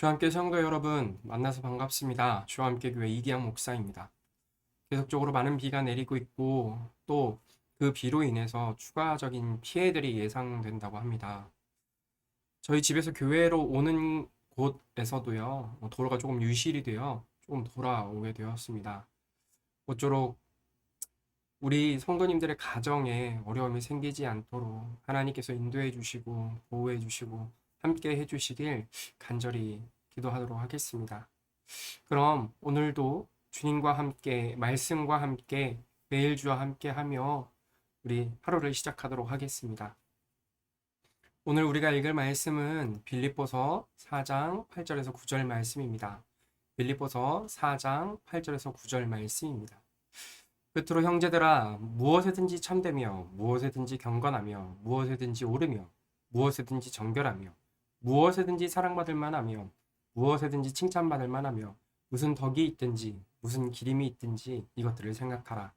주와 함께 성도 여러분 만나서 반갑습니다. 주와 함께 교회 이기영 목사입니다. 계속적으로 많은 비가 내리고 있고 또 그 비로 인해서 추가적인 피해들이 예상된다고 합니다. 저희 집에서 교회로 오는 곳에서도요, 도로가 조금 유실이 되어 조금 돌아오게 되었습니다. 모쪼록 우리 성도님들의 가정에 어려움이 생기지 않도록 하나님께서 인도해 주시고 보호해 주시고 함께 해 주시길 간절히 기도하도록 하겠습니다. 그럼 오늘도 주님과 함께 말씀과 함께 매일 주와 함께 하며 우리 하루를 시작하도록 하겠습니다. 오늘 우리가 읽을 말씀은 빌립보서 4장 8절에서 9절 말씀입니다. 빌립보서 4장 8절에서 9절 말씀입니다. 끝으로 형제들아 무엇에든지 참되며 무엇에든지 경건하며 무엇에든지 옳으며 무엇에든지 정결하며 무엇에든지 사랑받을 만하며 무엇에든지 칭찬받을 만하며 무슨 덕이 있든지 무슨 기림이 있든지 이것들을 생각하라.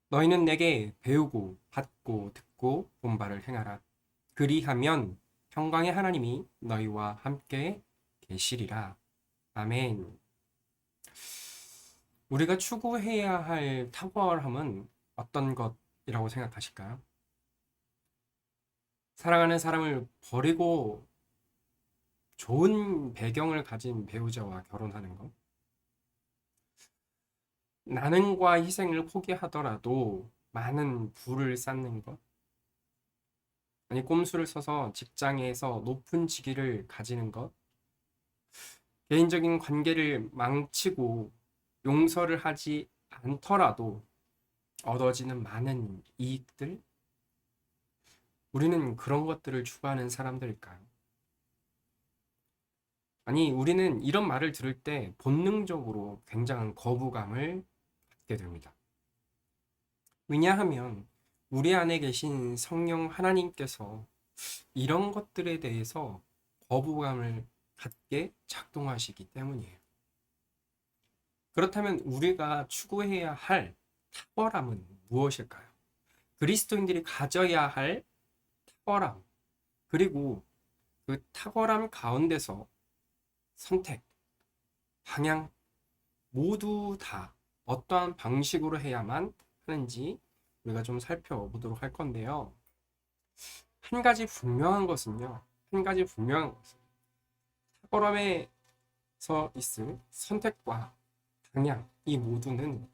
너희는 내게 배우고 받고 듣고 본 바를 행하라. 그리하면 평강의 하나님이 너희와 함께 계시리라. 아멘. 우리가 추구해야 할 탁월함은 어떤 것이라고 생각하실까요? 사랑하는 사람을 버리고 좋은 배경을 가진 배우자와 결혼하는 것? 나눔과 희생을 포기하더라도 많은 부를 쌓는 것? 아니, 꼼수를 써서 직장에서 높은 직위를 가지는 것? 개인적인 관계를 망치고 용서를 하지 않더라도 얻어지는 많은 이익들? 우리는 그런 것들을 추구하는 사람들일까요? 아니, 우리는 이런 말을 들을 때 본능적으로 굉장한 거부감을 갖게 됩니다. 왜냐하면 우리 안에 계신 성령 하나님께서 이런 것들에 대해서 거부감을 갖게 작동하시기 때문이에요. 그렇다면 우리가 추구해야 할 탁월함은 무엇일까요? 그리스도인들이 가져야 할 탁월함, 그리고 그 탁월함 가운데서 선택, 방향 모두 다 어떠한 방식으로 해야만 하는지 우리가 좀 살펴보도록 할 건데요. 한 가지 분명한 것은요. 탁월함에서 있을 선택과 방향, 이 모두는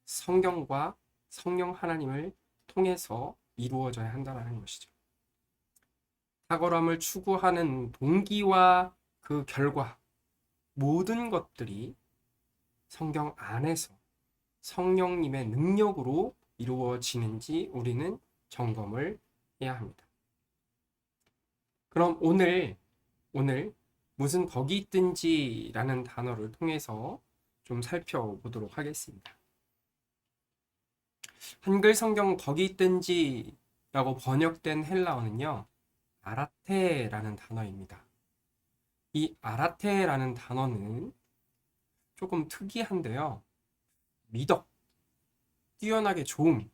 성경과 성령 하나님을 통해서 이루어져야 한다는 것이죠. 탁월함을 추구하는 동기와 그 결과, 모든 것들이 성경 안에서 성령님의 능력으로 이루어지는지 우리는 점검을 해야 합니다. 그럼 오늘 무슨 덕이 있든지라는 단어를 통해서 좀 살펴보도록 하겠습니다. 한글 성경 덕이 있든지라고 번역된 헬라어는요, 아라테라는 단어입니다. 이 아라테라는 단어는 조금 특이한데요. 미덕, 뛰어나게 좋음이라는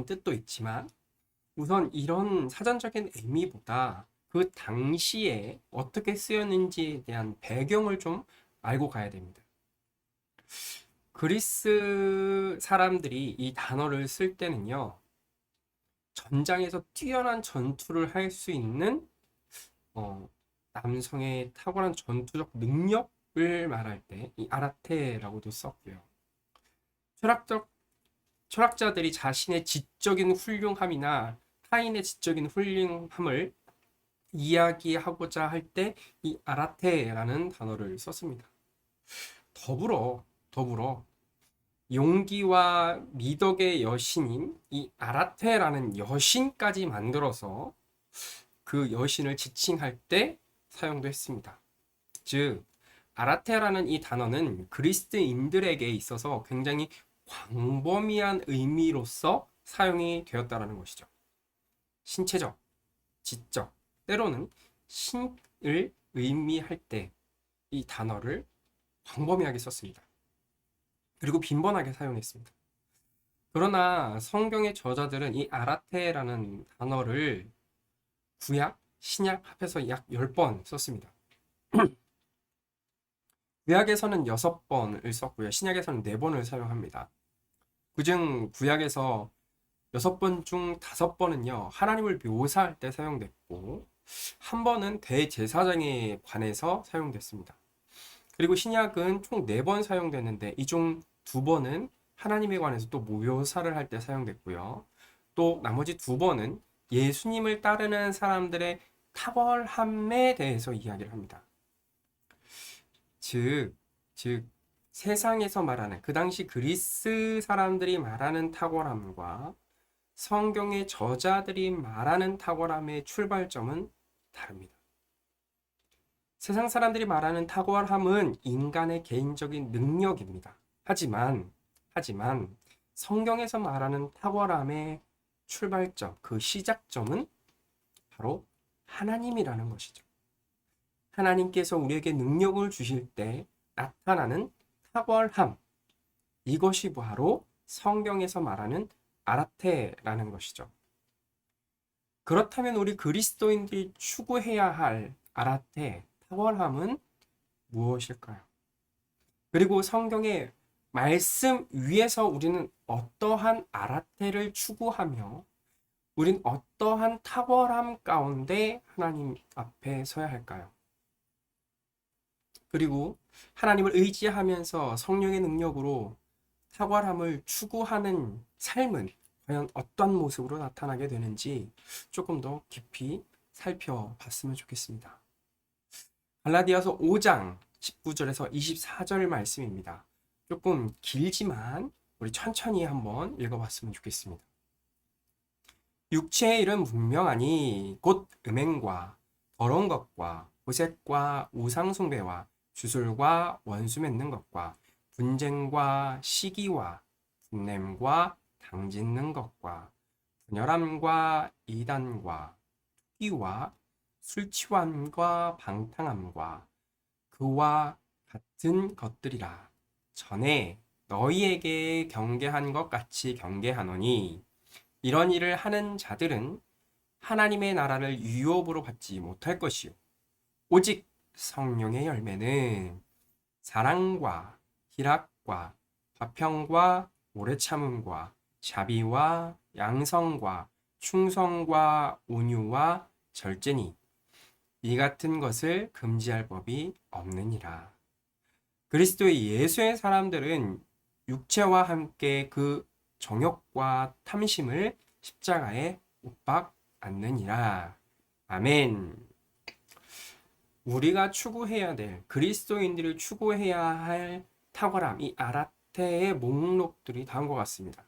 뜻도 있지만 우선 이런 사전적인 의미보다 그 당시에 어떻게 쓰였는지에 대한 배경을 좀 알고 가야 됩니다. 그리스 사람들이 이 단어를 쓸 때는요, 전장에서 뛰어난 전투를 할 수 있는 남성의 탁월한 전투적 능력을 말할 때 이 아라테라고도 썼고요. 철학자들이 자신의 지적인 훌륭함이나 타인의 지적인 훌륭함을 이야기하고자 할 때 이 아라테라는 단어를 썼습니다. 더불어 용기와 미덕의 여신인 이 아라테라는 여신까지 만들어서 그 여신을 지칭할 때 사용도 했습니다. 즉 아라테라는 이 단어는 그리스도인들에게 있어서 굉장히 광범위한 의미로서 사용이 되었다는 것이죠. 신체적, 지적, 때로는 신을 의미할 때 이 단어를 광범위하게 썼습니다. 그리고 빈번하게 사용했습니다. 그러나 성경의 저자들은 이 아라테라는 단어를 구약, 신약 합해서 약 10번 썼습니다. 구약에서는 6번을 썼고요. 신약에서는 4번을 사용합니다. 그중 구약에서 6번 중 5번은요, 하나님을 묘사할 때 사용됐고, 한 번은 대제사장에 관해서 사용됐습니다. 그리고 신약은 총 4번 사용됐는데, 이 중 2번은 하나님에 관해서 또 묘사를 할 때 사용됐고요. 또 나머지 2번은 예수님을 따르는 사람들의 탁월함에 대해서 이야기를 합니다. 즉, 세상에서 말하는, 그 당시 그리스 사람들이 말하는 탁월함과 성경의 저자들이 말하는 탁월함의 출발점은 다릅니다. 세상 사람들이 말하는 탁월함은 인간의 개인적인 능력입니다. 하지만 성경에서 말하는 탁월함의 출발점, 그 시작점은 바로 하나님이라는 것이죠. 하나님께서 우리에게 능력을 주실 때 나타나는 탁월함, 이것이 바로 성경에서 말하는 아라테라는 것이죠. 그렇다면 우리 그리스도인들이 추구해야 할 아라테, 탁월함은 무엇일까요? 그리고 성경의 말씀 위에서 우리는 어떠한 아라테를 추구하며 우린 어떠한 탁월함 가운데 하나님 앞에 서야 할까요? 그리고 하나님을 의지하면서 성령의 능력으로 탁월함을 추구하는 삶은 과연 어떤 모습으로 나타나게 되는지 조금 더 깊이 살펴봤으면 좋겠습니다. 갈라디아서 5장 19절에서 24절 말씀입니다. 조금 길지만 우리 천천히 한번 읽어봤으면 좋겠습니다. 육체의 일은 분명하니 곧 음행과 더러운 것과 호색과 우상숭배와 주술과 원수 맺는 것과 분쟁과 시기와 분냄과 당짓는 것과 분열함과 이단과 투기와 술취함과 방탕함과 그와 같은 것들이라. 전에 너희에게 경계한 것 같이 경계하노니 이런 일을 하는 자들은 하나님의 나라를 유업으로 받지 못할 것이요 오직 성령의 열매는 사랑과 희락과 화평과 오래 참음과 자비와 양성과 충성과 온유와 절제니 이 같은 것을 금지할 법이 없느니라. 그리스도의 예수의 사람들은 육체와 함께 그 정욕과 탐심을 십자가에 못 박았느니라. 아멘. 우리가 추구해야 될, 그리스도인들이 추구해야 할 탁월함, 이 아라테의 목록들이 다음과 같습니다.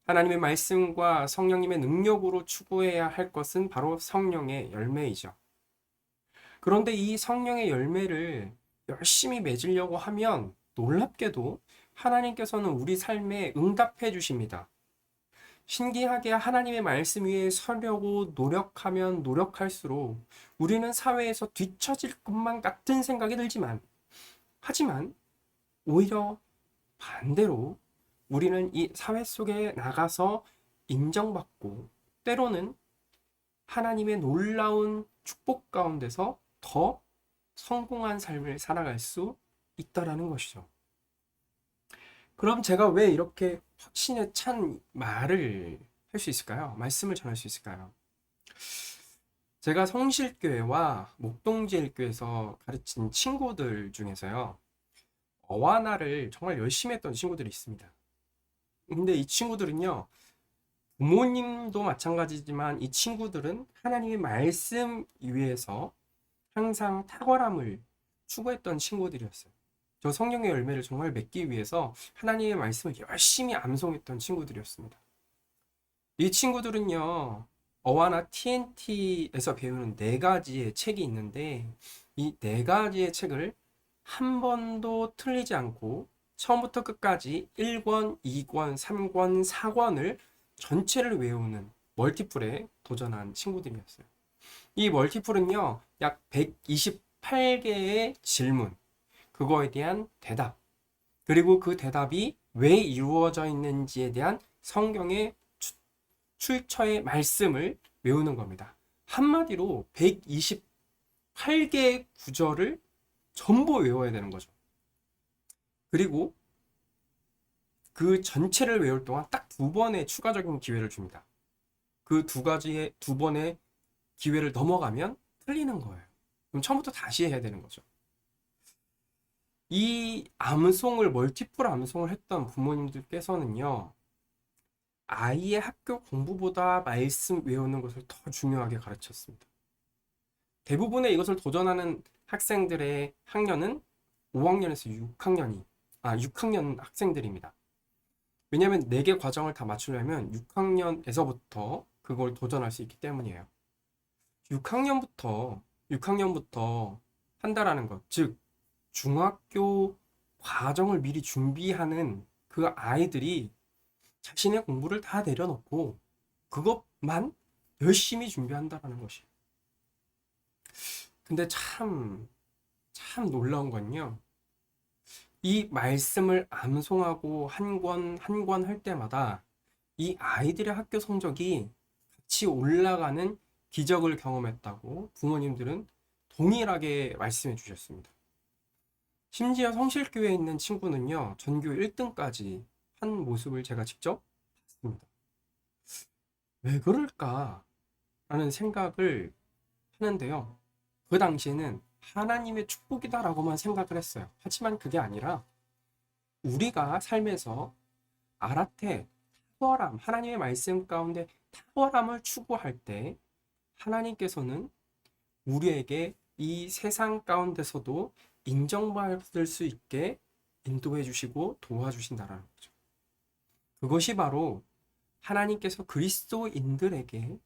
하나님의 말씀과 성령님의 능력으로 추구해야 할 것은 바로 성령의 열매이죠. 그런데 이 성령의 열매를 열심히 맺으려고 하면 놀랍게도 하나님께서는 우리 삶에 응답해 주십니다. 신기하게 하나님의 말씀 위에 서려고 노력하면 노력할수록 우리는 사회에서 뒤처질 것만 같은 생각이 들지만, 하지만 오히려 반대로 우리는 이 사회 속에 나가서 인정받고 때로는 하나님의 놀라운 축복 가운데서 더 성공한 삶을 살아갈 수 있다라는 것이죠. 그럼 제가 왜 이렇게 확신에 찬 말을 할 수 있을까요? 말씀을 전할 수 있을까요? 제가 성실교회와 목동제일교회에서 가르친 친구들 중에서요, 어와나를 정말 열심히 했던 친구들이 있습니다. 근데 이 친구들은요, 부모님도 마찬가지지만 이 친구들은 하나님의 말씀 위에서 항상 탁월함을 추구했던 친구들이었어요. 저 성령의 열매를 정말 맺기 위해서 하나님의 말씀을 열심히 암송했던 친구들이었습니다. 이 친구들은요, 어와나 TNT에서 배우는 4가지의 책이 있는데 이 4가지의 책을 한 번도 틀리지 않고 처음부터 끝까지 1권, 2권, 3권, 4권을 전체를 외우는 멀티플에 도전한 친구들이었어요. 이 멀티플은요, 약 128개의 질문, 그거에 대한 대답, 그리고 그 대답이 왜 이루어져 있는지에 대한 성경의 출처의 말씀을 외우는 겁니다. 한마디로 128개의 구절을 전부 외워야 되는 거죠. 그리고 그 전체를 외울 동안 딱 2번의 추가적인 기회를 줍니다. 그 2번의 기회를 넘어가면 틀리는 거예요. 그럼 처음부터 다시 해야 되는 거죠. 이 멀티플 암송을 했던 부모님들께서는요, 아이의 학교 공부보다 말씀 외우는 것을 더 중요하게 가르쳤습니다. 대부분의 이것을 도전하는 학생들의 학년은 5학년에서 6학년 학생들입니다. 왜냐하면 4개 과정을 다 맞추려면 6학년에서부터 그걸 도전할 수 있기 때문이에요. 6학년부터 한다라는 것, 즉 중학교 과정을 미리 준비하는 그 아이들이 자신의 공부를 다 내려놓고 그것만 열심히 준비한다라는 것이. 근데 참 놀라운 건요. 이 말씀을 암송하고 한 권 할 때마다 이 아이들의 학교 성적이 같이 올라가는 기적을 경험했다고 부모님들은 동일하게 말씀해 주셨습니다. 심지어 성실교회에 있는 친구는요, 전교 1등까지 한 모습을 제가 직접 봤습니다. 왜 그럴까? 라는 생각을 하는데요. 그 당시에는 하나님의 축복이다라고만 생각을 했어요. 하지만 그게 아니라 우리가 삶에서 아라테, 탁월함, 하나님의 말씀 가운데 탁월함을 추구할 때 하나님께서는 우리에게 이 세상 가운데서도 인정받을 수 있게 인도해 주시고 도와주신다라는 거죠. 그것이 바로 하나님께서 그리스도인들에게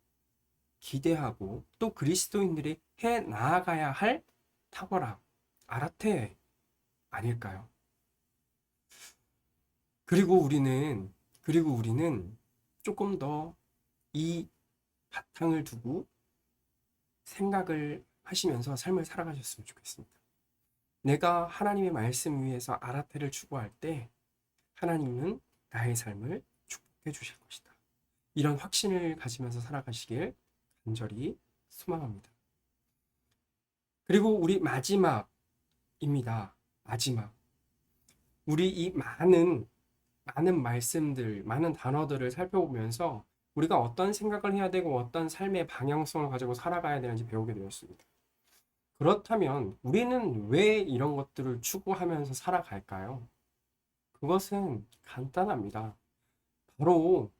기대하고 또 그리스도인들이 해 나아가야 할 탁월함, 아라테 아닐까요? 그리고 우리는 조금 더 이 바탕을 두고 생각을 하시면서 삶을 살아가셨으면 좋겠습니다. 내가 하나님의 말씀 위에서 아라테를 추구할 때 하나님은 나의 삶을 축복해 주실 것이다. 이런 확신을 가지면서 살아가시길 간절히 소망합니다. 그리고 우리 마지막입니다. 마지막. 우리 이 많은 말씀들, 많은 단어들을 살펴보면서 우리가 어떤 생각을 해야 되고 어떤 삶의 방향성을 가지고 살아가야 되는지 배우게 되었습니다. 그렇다면 우리는 왜 이런 것들을 추구하면서 살아갈까요? 그것은 간단합니다. 바로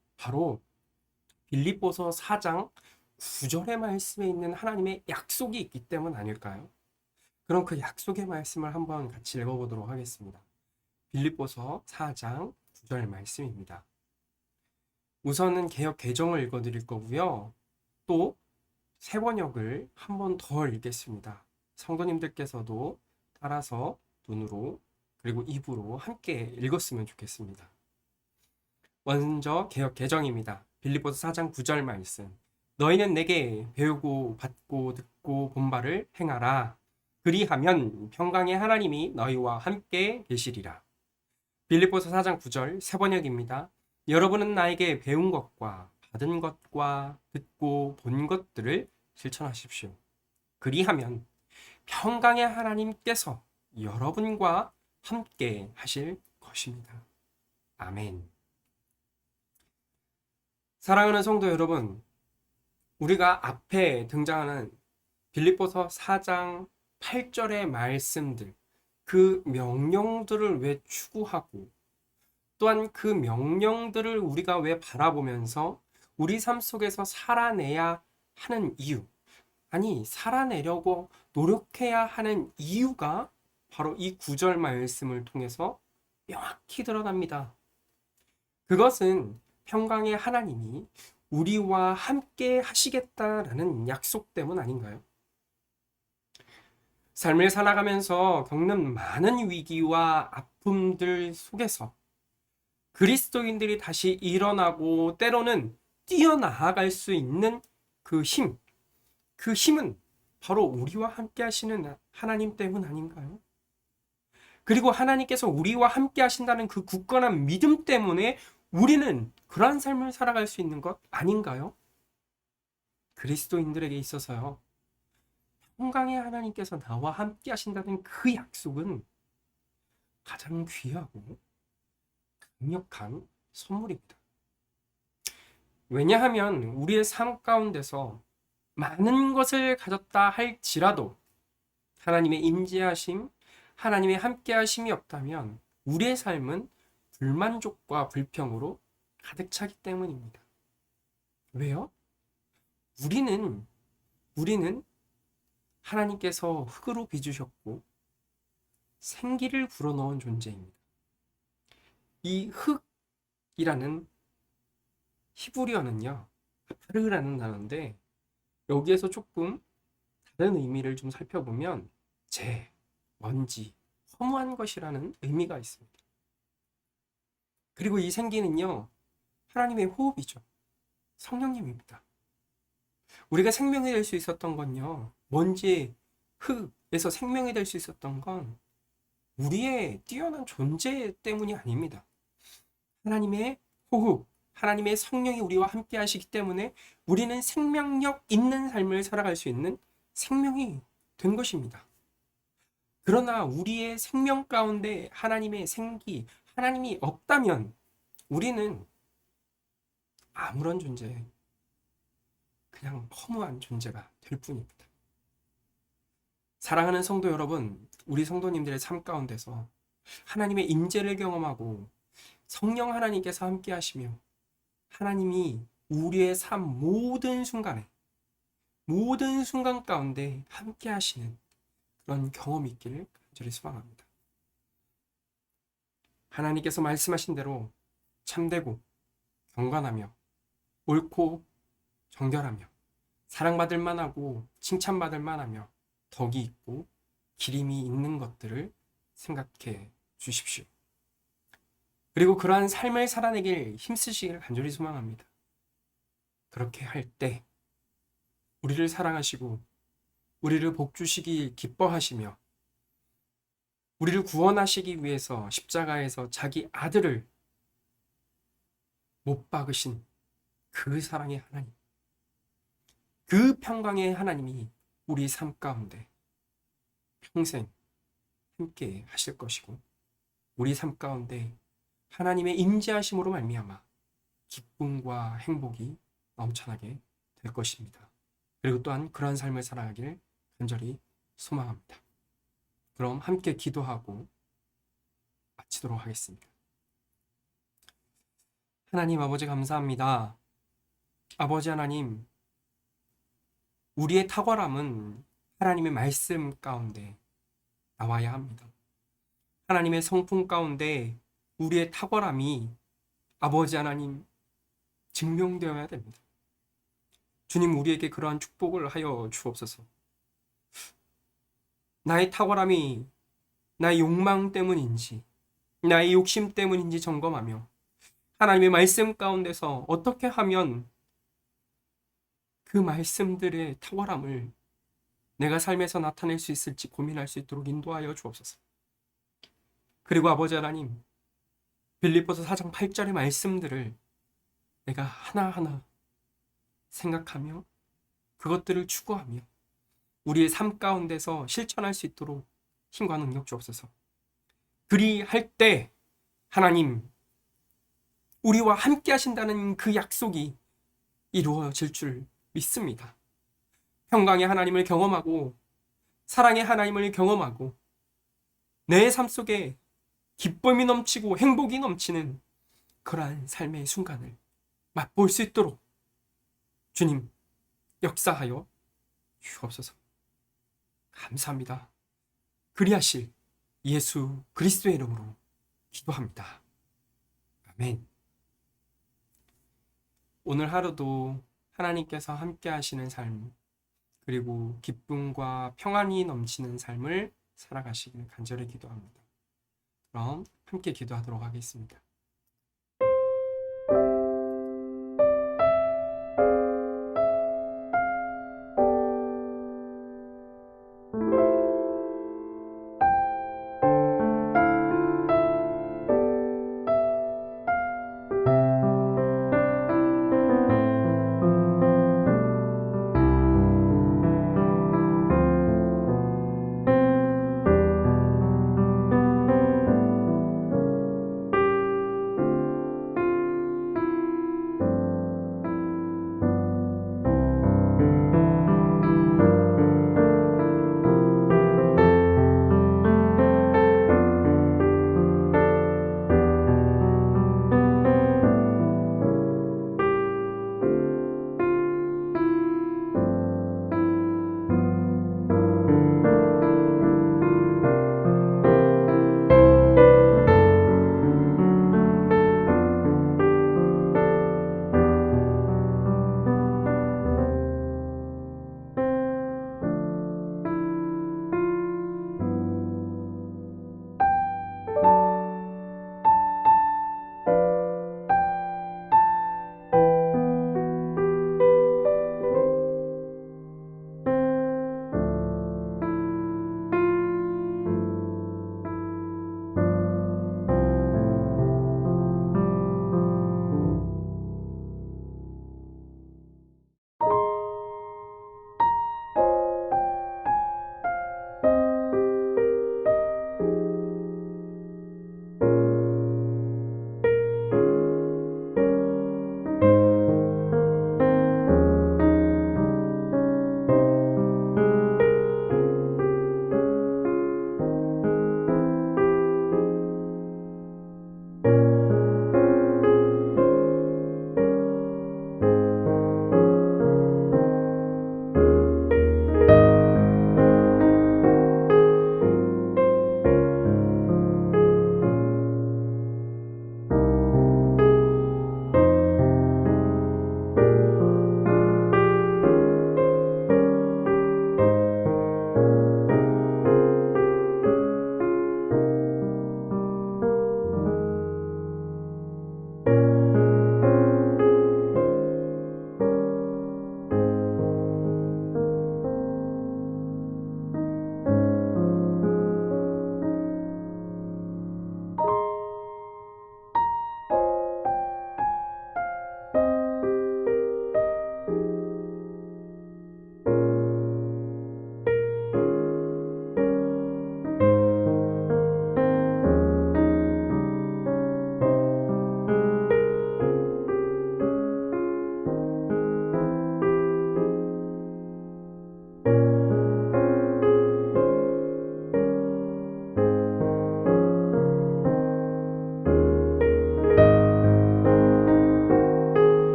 빌립보서 4장 9절의 말씀에 있는 하나님의 약속이 있기 때문 아닐까요? 그럼 그 약속의 말씀을 한번 같이 읽어보도록 하겠습니다. 빌립보서 4장 9절 말씀입니다. 우선은 개역 개정을 읽어드릴 거고요. 또 새 번역을 한 번 더 읽겠습니다. 성도님들께서도 따라서 눈으로 그리고 입으로 함께 읽었으면 좋겠습니다. 먼저 개역 개정입니다. 빌립보서 4장 9절 말씀. 너희는 내게 배우고 받고 듣고 본 바를 행하라. 그리하면 평강의 하나님이 너희와 함께 계시리라. 빌립보서 4장 9절 새 번역입니다. 여러분은 나에게 배운 것과 받은 것과 듣고 본 것들을 실천하십시오. 그리하면 평강의 하나님께서 여러분과 함께 하실 것입니다. 아멘. 사랑하는 성도 여러분, 우리가 앞에 등장하는 빌립보서 4장 8절의 말씀들, 그 명령들을 왜 추구하고 또한 그 명령들을 우리가 왜 바라보면서 우리 삶 속에서 살아내야 하는 이유, 살아내려고 노력해야 하는 이유가 바로 이 9절 말씀을 통해서 명확히 드러납니다. 그것은 평강의 하나님이 우리와 함께 하시겠다라는 약속 때문 아닌가요? 삶을 살아가면서 겪는 많은 위기와 아픔들 속에서 그리스도인들이 다시 일어나고 때로는 뛰어나아갈 수 있는 그 힘은 바로 우리와 함께 하시는 하나님 때문 아닌가요? 그리고 하나님께서 우리와 함께 하신다는 그 굳건한 믿음 때문에 우리는 그러한 삶을 살아갈 수 있는 것 아닌가요? 그리스도인들에게 있어서요. 평강의 하나님께서 나와 함께 하신다는 그 약속은 가장 귀하고 강력한 선물입니다. 왜냐하면 우리의 삶 가운데서 많은 것을 가졌다 할지라도 하나님의 임재하심, 하나님의 함께하심이 없다면 우리의 삶은 불만족과 불평으로 가득 차기 때문입니다. 왜요? 우리는 하나님께서 흙으로 빚으셨고 생기를 불어넣은 존재입니다. 이 흙이라는 히브리어는요, 파르라는 단어인데 여기에서 조금 다른 의미를 좀 살펴보면 재, 먼지, 허무한 것이라는 의미가 있습니다. 그리고 이 생기는요, 하나님의 호흡이죠. 성령님입니다. 우리가 생명이 될 수 있었던 건요, 먼지, 흙에서 생명이 될 수 있었던 건 우리의 뛰어난 존재 때문이 아닙니다. 하나님의 호흡, 하나님의 성령이 우리와 함께 하시기 때문에 우리는 생명력 있는 삶을 살아갈 수 있는 생명이 된 것입니다. 그러나 우리의 생명 가운데 하나님의 생기, 하나님이 없다면 우리는 아무런 존재, 그냥 허무한 존재가 될 뿐입니다. 사랑하는 성도 여러분, 우리 성도님들의 삶 가운데서 하나님의 임재를 경험하고 성령 하나님께서 함께 하시며 하나님이 우리의 삶 모든 순간에, 모든 순간 가운데 함께 하시는 그런 경험이 있기를 간절히 소망합니다. 하나님께서 말씀하신 대로 참되고 경건하며 옳고 정결하며 사랑받을 만하고 칭찬받을 만하며 덕이 있고 기림이 있는 것들을 생각해 주십시오. 그리고 그러한 삶을 살아내길 힘쓰시길 간절히 소망합니다. 그렇게 할 때 우리를 사랑하시고 우리를 복주시기 기뻐하시며 우리를 구원하시기 위해서 십자가에서 자기 아들을 못 박으신 그 사랑의 하나님, 그 평강의 하나님이 우리 삶 가운데 평생 함께 하실 것이고 우리 삶 가운데 하나님의 임재하심으로 말미암아 기쁨과 행복이 넘쳐나게 될 것입니다. 그리고 또한 그러한 삶을 살아가길 간절히 소망합니다. 그럼 함께 기도하고 마치도록 하겠습니다. 하나님 아버지 감사합니다. 아버지 하나님, 우리의 탁월함은 하나님의 말씀 가운데 나와야 합니다. 하나님의 성품 가운데 우리의 탁월함이 아버지 하나님 증명되어야 됩니다. 주님, 우리에게 그러한 축복을 하여 주옵소서. 나의 탁월함이 나의 욕망 때문인지 나의 욕심 때문인지 점검하며 하나님의 말씀 가운데서 어떻게 하면 그 말씀들의 탁월함을 내가 삶에서 나타낼 수 있을지 고민할 수 있도록 인도하여 주옵소서. 그리고 아버지 하나님, 빌립보서 4장 8절의 말씀들을 내가 하나하나 생각하며 그것들을 추구하며 우리의 삶 가운데서 실천할 수 있도록 힘과 능력 주옵소서. 그리할 때 하나님, 우리와 함께 하신다는 그 약속이 이루어질 줄 믿습니다. 평강의 하나님을 경험하고 사랑의 하나님을 경험하고 내 삶 속에 기쁨이 넘치고 행복이 넘치는 그러한 삶의 순간을 맛볼 수 있도록 주님 역사하여 주옵소서. 감사합니다. 그리하실 예수 그리스도의 이름으로 기도합니다. 아멘. 오늘 하루도 하나님께서 함께 하시는 삶, 그리고 기쁨과 평안이 넘치는 삶을 살아가시길 간절히 기도합니다. 그럼 함께 기도하도록 하겠습니다.